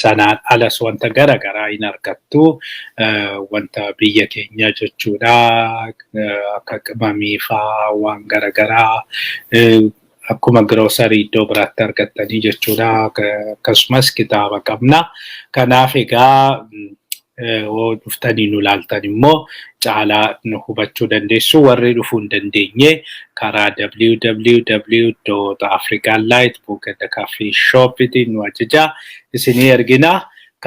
sanaan alas wanta garagaraa hin argattu wanta biyya keenya jechuudha akka qimamii faa waan garagaraa akkuma grocery iddoo biraatti argattanii jechuudha akkasumas kitaaba qabna kanaaf egaa dhuftanii nu ilaaltan immoo caalaa nu hubachuu dandeessu warri dhufuu hin dandeenye karaa www.africanlight.coffeeshop nu ajaja isinii ergina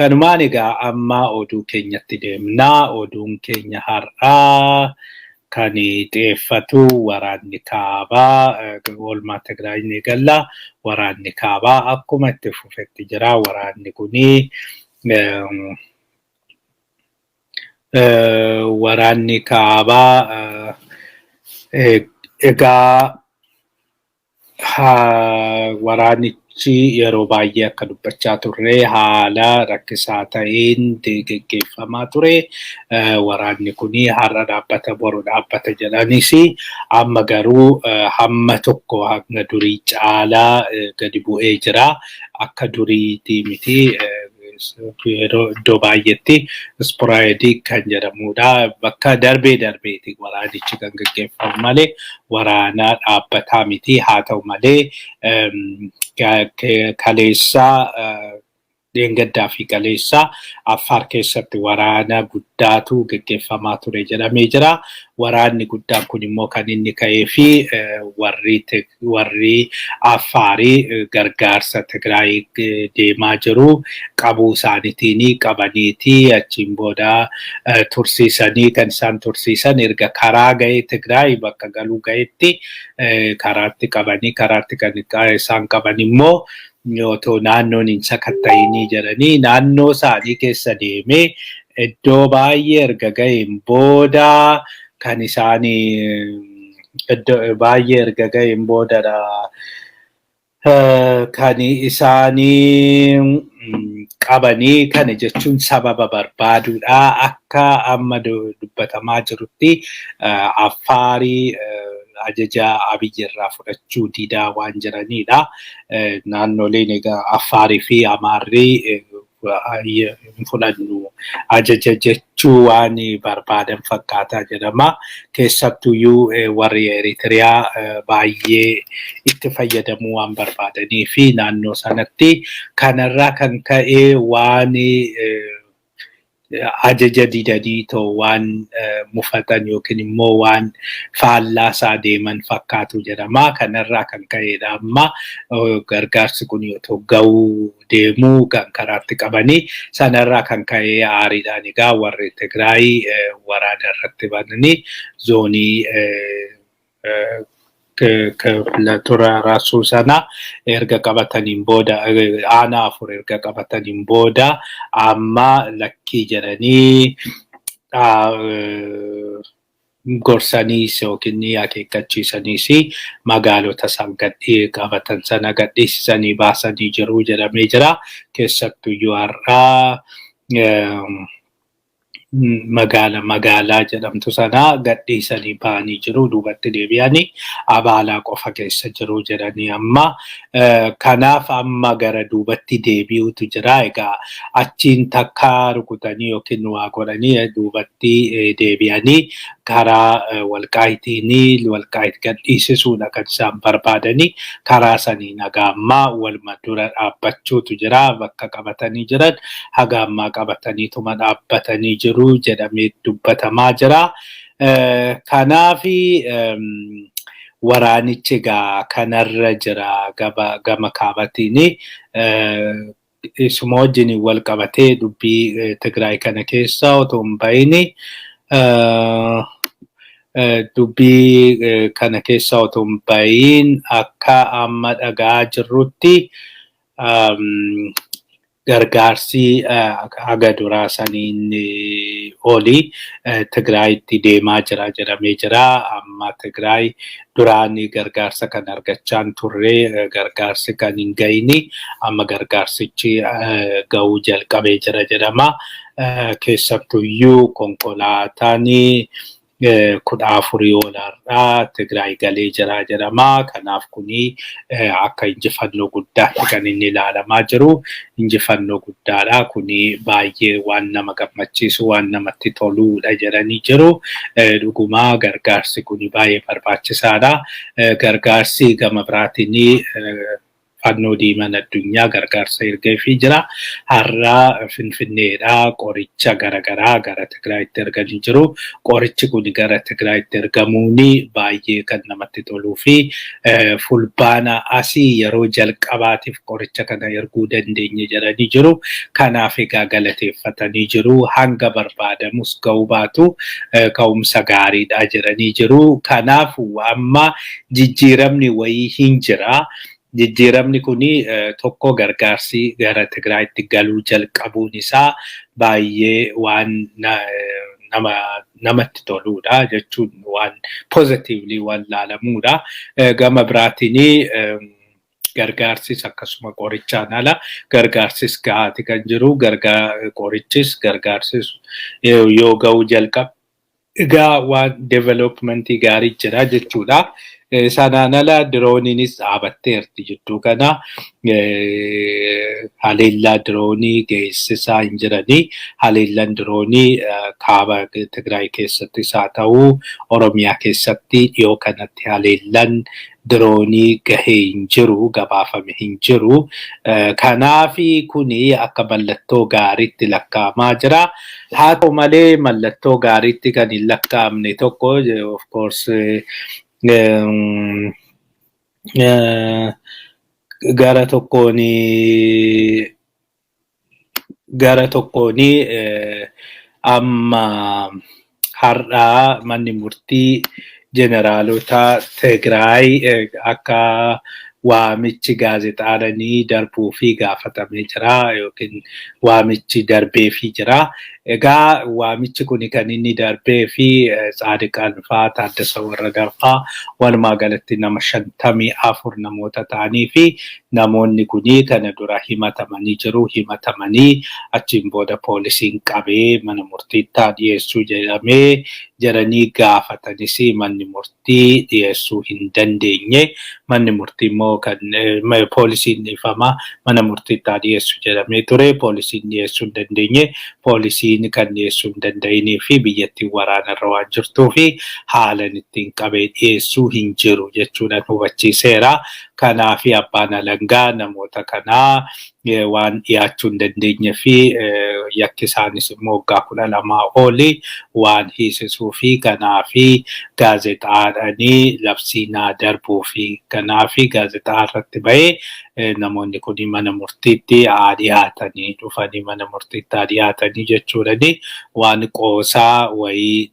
kanumaan egaa amma oduu keenyatti deemnaa oduun keenya har'aa kan xiyyeeffatu waraanni kaabaa oolmaa Tigraay ni galla waraanni kaabaa akkuma itti fufetti jira waraanni kuni waraanni kaabaa egaa waraanichi yeroo baay'ee akka dubbachaa turre haala rakkisaa ta'een geggeeffamaa ture waraanni kuni har'a dhaabbata boru dhaabbata jedhanis amma garuu hamma tokko hanga durii caalaa gadi bu'ee jira akka duriitii miti iddoo baay'eetti sporaayidik kan jedhamudha bakka darbeeti waraanichi kan geggeeffamu malee waraana dhaabbataa miti haa ta'u malee kaleessaa deengaddaa fi kaleessaa Affaar keessatti waraana guddaatu geggeeffamaa ture jedhamee jira waraanni guddaan kun immoo kan inni ka'ee fi warri Affaarii gargaarsa Tigraay deemaa jiru qabuu isaaniitiin qabaniiti achiin booda tursiisanii kan isaan tursiisan erga karaa ga'ee Tigraay bakka galuu ga'etti karaatti qabanii karaatti kan isaan qaban immoo otoo naannoon hin sakatta'inii jedhanii naannoo isaanii keessa deemee iddoo baay'ee erga ga'een booda kan isaanii baay'ee erga ga'een boodadha kan isaanii qabanii kana jechuun sababa barbaaduudha akka amma dubbatamaa jirutti Affaarii ajaja Abiyyi irraa fudhachuu didaa waan jiranidha naannoleen egaa Affaarii fi Amaarrii fudhannu ajaja jechuu waan barbaadan fakkaataa jedhama keessattuyyuu warri Eritiriyaa baay'ee itti fayyadamuu waan barbaadanii fi naannoo sanatti kanarraa kan ka'e waan ajaja didanii too waan mufatan yookiin immoo waan faallaasaa deeman fakkaatu jedhama kanarraa kan ka'edha amma gargaarsi kun yoo ga'uu deemuu kan karaatti qabanii sanarraa kan ka'e aariidhaan egaa warri Tigraay waraana irratti bananii zoonii Latura Rasuu sana erga qabataniin booda aanaa afur erga qabataniin booda amma lakkii jedhanii gorsaniis yookiin akeekkachiisaniis magaalota san qabatan sana gadhiisanii baasanii jiru jedhamee jira keessattuyyuu har'aa magaalaa jedhamtu sana gadhiisanii ba'anii jiru duubatti deebi'anii abaalaa qofa keessa jiru jedhanii amma kanaaf amma gara duubatti deebi'utu jira egaa achiin takka rukutanii yookiin waa godhanii duubatti deebi'anii karaa walqaayit gadhiisisuudha kan isaan barbaadanii karaa sanii nagaa ammaa walma dura dhaabbachuutu jira bakka qabatanii jiran haga ammaa qabataniituma dhaabbatanii jiru jedhamee dubbatamaa jira kanaaf waraanichi egaa kanarra jira gama kaabatiin isuma wajjin wal qabatee dubbii Tigraay kana keessa otoo hin bahin dubbii kana keessa otoo hin bahin akka amma dhagaa jirrutti gargaarsi haga duraa saniin oli Tigraayitti deemaa jira jedhamee jira amma Tigraay duraan gargaarsa kan argachaan turre gargaarsi kan hin ga'ini amma gargaarsichi ga'uu jalqabee jira jedhama keessattuyyuu konkolaataan 14 olaarraa Tigraay galee jira jedhama. Kanaaf kuni akka injifannoo guddaatti kan inni ilaalamaa jiru. Injifannoo guddaadha. Kuni baay'ee waan nama gammachiisu, waan namatti toludha jedhanii jiru. Dhugumaa gargaarsi kuni baay'ee barbaachisaadha. Gargaarsi gama biraatiin fannoo diimaan addunyaa gargaarsa ergeefii jira. Har'a Finfinneedhaa qoricha garaagaraa gara Tigraayitti erganii jiru. Qorichi kun gara Tigraayitti ergamuuni baay'ee kan namatti toluu fi fulbaana asii yeroo jalqabaatiif qoricha kana erguu dandeenye jedhanii jiru. Kanaaf egaa galateeffatanii jiru. Hanga barbaadamus ga'uu baatu ka'umsa gaariidha jedhanii jiru. Kanaaf amma jijjiiramni wayii hin jira. Jijjiiramni kuni tokko gargaarsi gara Tigraayitti galuu jalqabuun isaa baay'ee waan namatti toludha jechuun waan positively waan laalamuudha. Gama biraatiin gargaarsis akkasuma qorichaan ala gargaarsis gahaati kan jiru. Qorichis gargaarsis yoo ga'uu jalqabe egaa waan developmentii gaarii jira jechuudha. Sanaan ala dirooniinis dhaabatteerti jidduu kana haleellaa diroonii geessisaa hin jiranii. Haleellaan diroonii kaaba Tigraay keessattis haa ta'u Oromiyaa keessatti dhiyoo kanatti haleellaan diroonii gahee hin jiru, gabaafame hin jiru. Kanaafi kuni akka mallattoo gaariitti lakkaa'amaa jira. Haa ta'u malee mallattoo gaariitti kan hin lakkaa'amne tokko of course gara tokkooni amma har'aa manni murtii jeneraalota Tigraay akka waamichi gaazexaadhanii darbuu fi gaafatamee jira yookiin waamichi darbeefii jira. Egaa waamichi kuni kan inni darbee fi Tsaadiqaan fa'aa Taaddasa Warradaa walumaa galatti nama 54 namoota ta'anii fi namoonni kuni kana dura himatamanii jiru. Himatamanii achiin booda poolisiin qabee mana murtiitti dhiyeessuu jedhamee jedhanii gaafatanis manni murtii dhiyeessuu hin dandeenye. Manni murtii immoo kan poolisiin dhiifama mana murtiitti dhiyeessuu jedhamee ture. Poolisiin dhiyeessuu hin dandeenye. Poolisiin kan dhiyeessuu hin danda'inii fi biyyattiin waraanarra waan jirtuu fi haalan ittiin qabee dhiyeessuu hin jiru jechuudhaan hubachiiseera. Kanaaf abbaan alangaa namoota kanaa waan dhiyaachuu hin dandeenye fi yakki isaanis immoo waggaa 12 oli waan hiisisuu fi kanaaf gaazexaadhaanii labsiinaa darbuu fi kanaaf gaazexaa irratti bahee namoonni kun mana murtiitti dhiyaatanii dhufanii mana murtiitti dhiyaatanii jechuudhani waan qoosaa wayii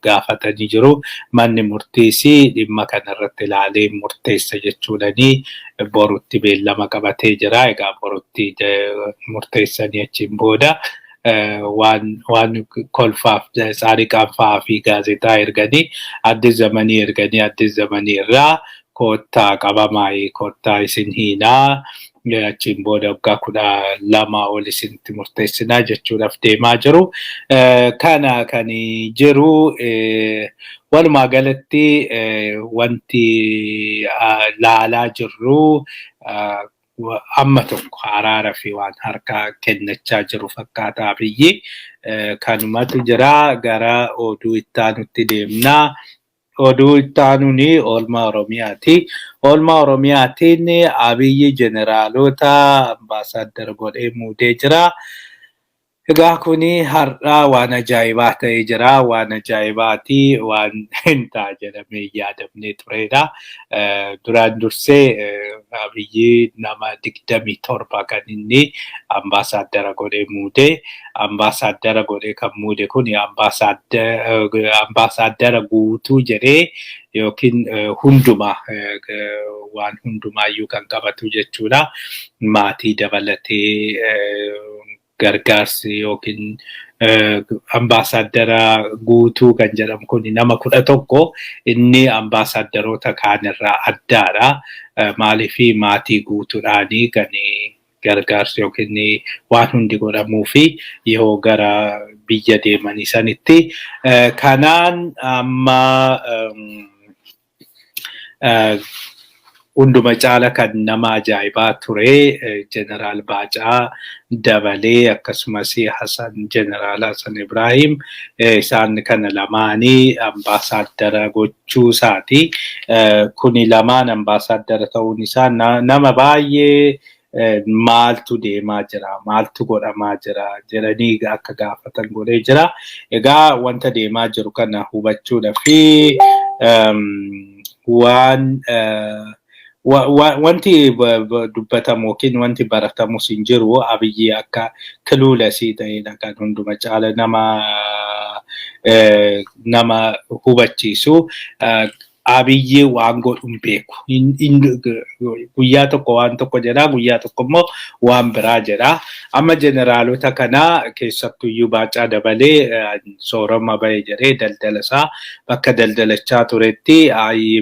gaafatanii jiru. Manni murtiis dhimma kanarratti ilaalee murteessa jechuudhani borutti beellama qabatee jira. Egaa borutti murteessanii achiin booda waan kolfaaf Tsaadiqaan fa'aa fi gaazexaa erganii Addis Zamanii erganii Addis Zamanii irraa koottaa qabamaa koottaa isin hiinaa achiin booda waggaa 12 ol isinitti murteessinaa jechuudhaaf deemaa jiru. Kana kan jiru walumaa galatti wanti laalaa jirru amma tokko araara fi waan harkaa kennachaa jiru fakkaataa biyyi kanumatu jira. Gara oduu ittaanutti deemnaa. Oduu ittaanuni oolmaa Oromiyaati. Oolmaa Oromiyaatiin Abiyyi jeneraalota ambaasaaddara godhee muudee jira. Egaa kuni har'aa waan ajaa'ibaa ta'ee jira. Waan ajaa'ibaati waan hin ta'a jedhamee yaadamnee turedha. Duraan dursee Abiyyi nama 27 kan inni ambaasaaddara godhee muude. Ambaasaaddara godhee kan muude kuni ambaasaaddara guutuu jedhee yookiin hundumaa waan hundumaayyuu kan qabatu jechuudha. Maatii dabalatee gargaarsi yookiin ambaasaaddara guutuu kan jedhamu kun nama 11 inni ambaasaadarota kaanirraa addaadha. Maaliif maatii guutuudhaanii kan gargaarsi yookiin waan hundi godhamuu fi yoo gara biyya deemanii sanitti kanaan amma hunduma caala kan nama ajaa'ibaa ture Jeneraal Baacaa Dabalee akkasumas Jeneraal Hasan Ibrahim isaan kana lamaanii ambaasaadara gochuu isaati. Kuni lamaan ambaasaadara ta'uun isaa nama baay'ee maaltu deemaa jira, maaltu godhamaa jira jedhanii akka gaafatan godhee jira. Egaa wanta deemaa jiru kana hubachuudha fi wanti dubbatamu yookiin wanti baratamus hin jiru. Abiyyi akka kiluulasii ta'edha kan hunduma caala nama hubachiisu. Abiyyi waan godhuun beeku. Guyyaa tokko waan tokko jedha, guyyaa tokko immoo waan biraa jedha. Amma jeneraalota kana keessattuyyuu Baacaa Dabalee soorama bahee jedhee daldala isaa bakka daldalachaa turetti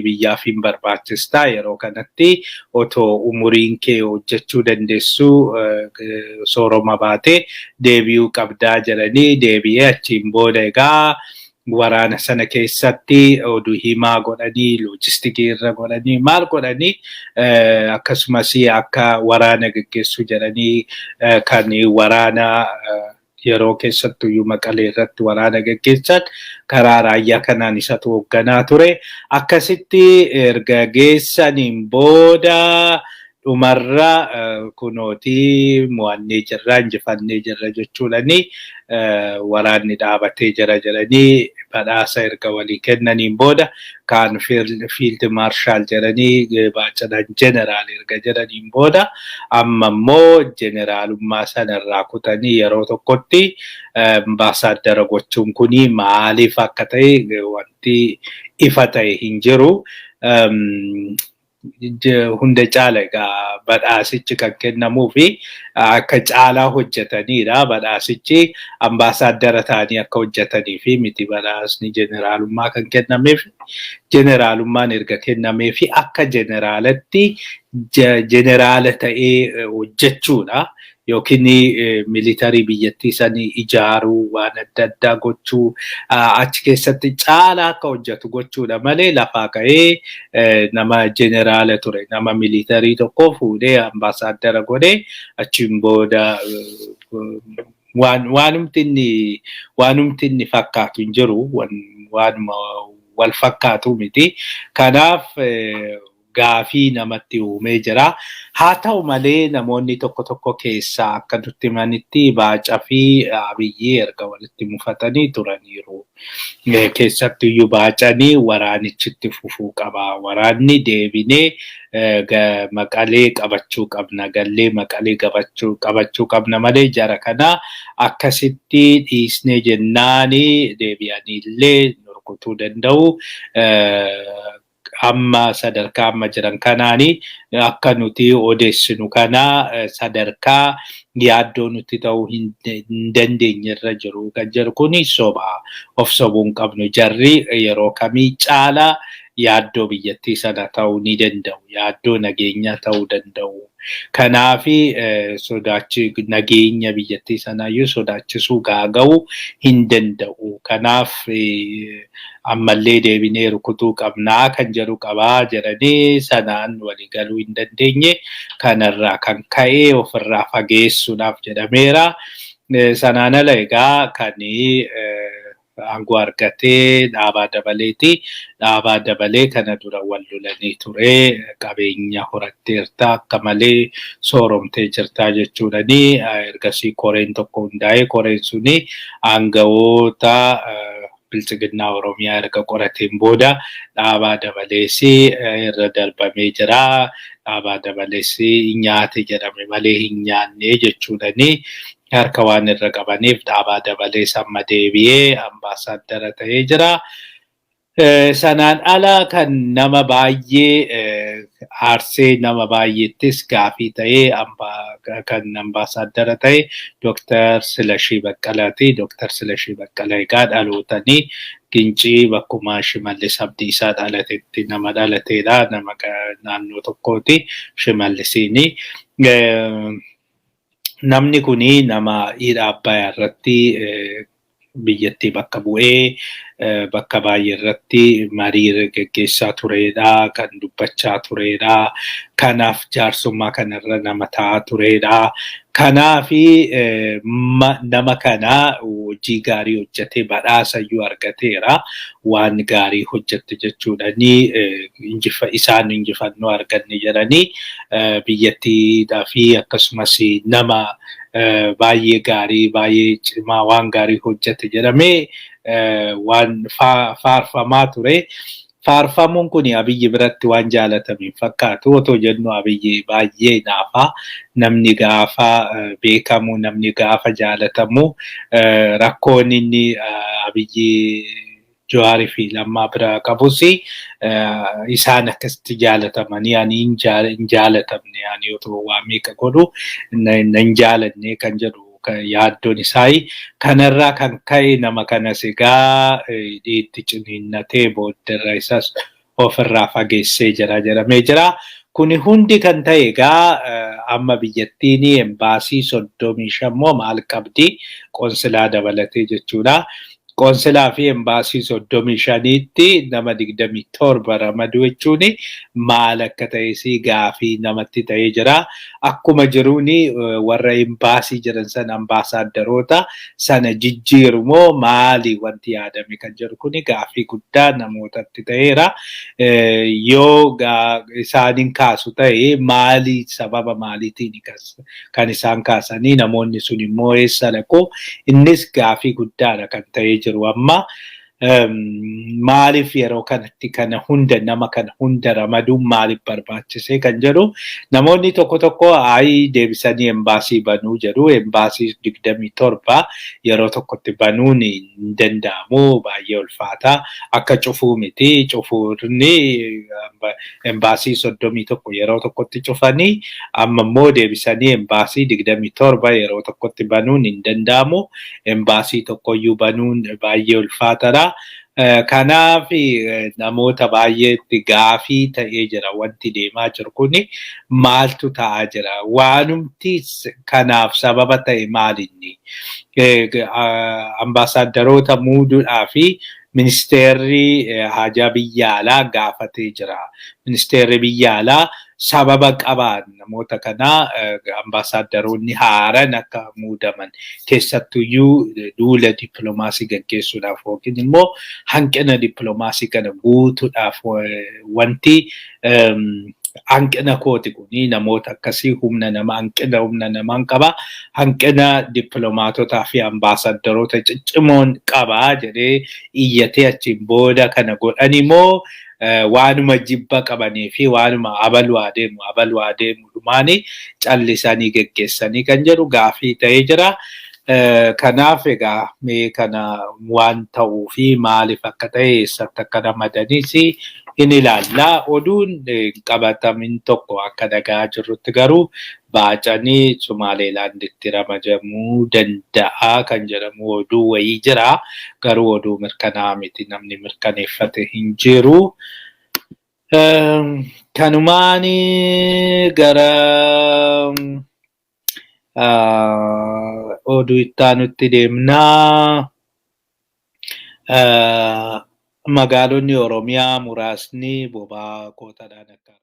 biyyaaf hin barbaachista. Yeroo kanatti otoo umuriin kee hojjechuu dandeessu soorama baatee deebi'uu qabdaa jedhanii deebi'ee achiin booda egaa waraana sana keessatti oduu himaa godhanii loojistikii irra godhanii maal godhanii akkasumas akka waraana gaggeessu jedhanii kan waraana yeroo keessattuyyuu Maqalee irratti waraana gaggeessan karaa raayyaa kanaan isatu hoogganaa ture. Akkasitti erga geessaniin booda dhumarra kunooti mo'annee jirra, injifannee jirra jechuudhani waraanni dhaabatee jira jedhanii badhaasa erga walii kennaniin booda kan fiild maarshaal jedhanii Baacadhaan jeneraal erga jedhaniin booda amma immoo jeneraalummaa sanarraa kutanii yeroo tokkotti ambaasaadara gochuun kuni maaliif akka ta'e wanti ifa ta'e hin jiru. Hunda caala egaa badhaasichi kan kennamuu fi akka caalaa hojjetanidha. Badhaasichi ambaasaadara ta'anii akka hojjetanii fi miti badhaasni jeneraalummaa kan kennameef jeneraalummaan erga kennamee fi akka jeneraalatti jeneraala ta'ee hojjechuudha. Yookiin militarii biyyattii sanii ijaaruu waan adda addaa gochuu achi keessatti caalaa akka hojjetu gochuudha malee lafaa ka'ee nama jeneraala ture nama militarii tokko fuudhee ambaasaadara godhee achiin booda waanumti inni fakkaatu hin jiru waanuma wal fakkaatu miti. Kanaaf gaafii namatti uumee jira. Haa ta'u malee namoonni tokko tokko keessaa akka nutti himanitti Baacaa fi Abiyyi erga walitti mufatanii turaniiru. Keessattuyyuu Baacanii waraanichitti fufuu qaba. Waraanni deebinee Maqalee qabachuu qabna, gallee Maqalee qabachuu qabna malee jara kana akkasitti dhiisnee jennaani deebi'anii illee rukutuu danda'u. Amma sadarkaa amma jiran kanaani akka nuti odeessinu kana sadarkaa yaaddoo nuti ta'uu hin dandeenye irra jiru kan jiru kuni soba. Of sobuu hin qabnu. Jarri yeroo kamii caalaa yaaddoo biyyattii sana ta'uu ni danda'u. Yaaddoo nageenya ta'uu danda'u. Kanaafi sodaachi nageenya biyyattii sanaayyuu sodaachisuu gaaga'uu hin danda'u. Kanaaf ammallee deebinee rukutuu qabnaa kan jedhu qabaa jedhanii sanaan walii galuu hin dandeenye kanarraa kan ka'ee ofirraa fageessuudhaaf jedhameera. Sanaan ala egaa kan aangoo argatee Dhaabaa Dabaleeti. Dhaabaa Dabalee kana dura wal lolanii ture. Qabeenya horatteerta akka malee sooromtee jirtaa jechuudhani ergasii koreen tokko hundaa'ee koreen suni aangawoota bilchiginnaa Oromiyaa erga qorateen booda Dhaabaa Dabaleesi irra darbamee jira. Dhaabaa Dabaleesi nyaate jedhame malee hin nyaanne jechuudhani harka waan irra qabaniif Dhaabaa Dabalees amma deebi'ee ambaasaadara ta'ee jira. Sanaan ala kan nama baay'ee aarsee nama baay'eettis gaafii ta'ee kan ambaasaadara ta'e Dr. Silashii Baqqalaati. Dr. Silashii Baqqalaa egaa dhalootanii Gincii bakkuma Shimallis Abdiisaa dhalatetti nama dhalateedha. Nama naannoo tokkooti Shimallisiini. namni kuni nama hidha Abbayyaa irratti biyyattii bakka bu'ee bakka baay'ee irratti marii geggeessaa turedha, kan dubbachaa turedha. Kanaaf jaarsummaa kanarra nama taa'aa turedha. Kanaafi nama kana hojii gaarii hojjetee badhaasayyuu argateera. Waan gaarii hojjette jechuudhani isaan injifannoo arganne jedhanii biyyattiidhaa fi akkasumas nama baay'ee gaarii baay'ee cimaa waan gaarii hojjete jedhamee waan faarfamaa ture. Faarfamuun kun Abiyyi biratti waan jaalatamiin fakkaatu otoo jennu Abiyyi baay'ee naafaa namni gaafa beekamu namni gaafa jaalatamu rakkoon inni Abiyyi Jawaarii fi Lammaa bira qabus isaan akkasitti jaalatamanii ani hin jaalatamne ani otoo waa meeqa godhu hin jaalanne kan jedhu yaaddoon isaa kanarraa kan ka'e nama kanas egaa itti ciniinnatee booddarra isas ofirraa fageessee jira jedhamee jira. Kuni hundi kan ta'e egaa amma biyyattiin embaasii 35 maal qabdi qoonsilaa dabalatee jechuudha. Qoonsilaa fi embaasii 35tti nama 27 ramaduu jechuun maal akka ta'es gaafii namatti ta'ee jira. Akkuma jiruuni warra embaasii jiran sana ambaasaaddaroota sana jijjiirumoo maali wanti yaadame kan jedhu kuni gaafii guddaa namootatti ta'eera. Yoo isaaniin kaasu ta'e maali sababa maaliitiin kan isaan kaasanii namoonni sun immoo eessa dhaqu innis gaafii guddaadha kan ta'ee jiru amma. Maaliif yeroo kanatti kana hunda nama kana hunda ramaduun maaliif barbaachise kan jedhu namoonni tokko tokko deebisanii embaasii banuu jedhu. Embaasii 27 yeroo tokkotti banuun hin danda'amu baay'ee ulfaata akka cufuu miti. Cufuurni embaasii 31 yeroo tokkotti cufanii amma immoo deebisanii embaasii 27 yeroo tokkotti banuun hin danda'amu. Embaasii tokkoyyuu banuun baay'ee ulfaatadha. Kanaaf namoota baay'eetti gaafii ta'ee jira wanti deemaa jiru kuni maaltu ta'aa jira waanumti kanaaf sababa ta'e maalinni ambaasaaddaroota muuduudhaa fi ministeerri haajaa biyya alaa gaafatee jira. Ministeerri biyya alaa sababa qabaan namoota kanaa ambaasaaddaroonni haaran akka muudaman keessattuyyuu duula dippiloomaasii gaggeessuudhaaf yookiin immoo hanqina dippiloomaasii kana guutuudhaaf wanti hanqina kooti kuni namoota akkasii humna namaan qaba. Hanqina dippiloomaatotaa fi ambaasaaddaroota ciccimoon qaba jedhee iyyatee achiin booda kana godhan immoo waanuma jibba qabanii fi waanuma abaluu adeemu dhumaanii callisanii geggeessanii kan jedhu gaafii ta'ee jira. Kanaaf egaa mee kana waan ta'uu fi maaliif akka ta'e eessatti akka ramadanis in ilaalla. Oduun qabatamin tokko akka dhagaa jirrutti garuu baacanii Sumaaleelaanditti ramadamuu danda'a kan jedhamu oduu wayii jira. Garuu oduu mirkanaa'aa miti namni mirkaneeffate hin jiru. Kanumaan gara oduu itti aanutti deemnaa. Magaalonni Oromiyaa muraasni boba'aa kootaadhaan akka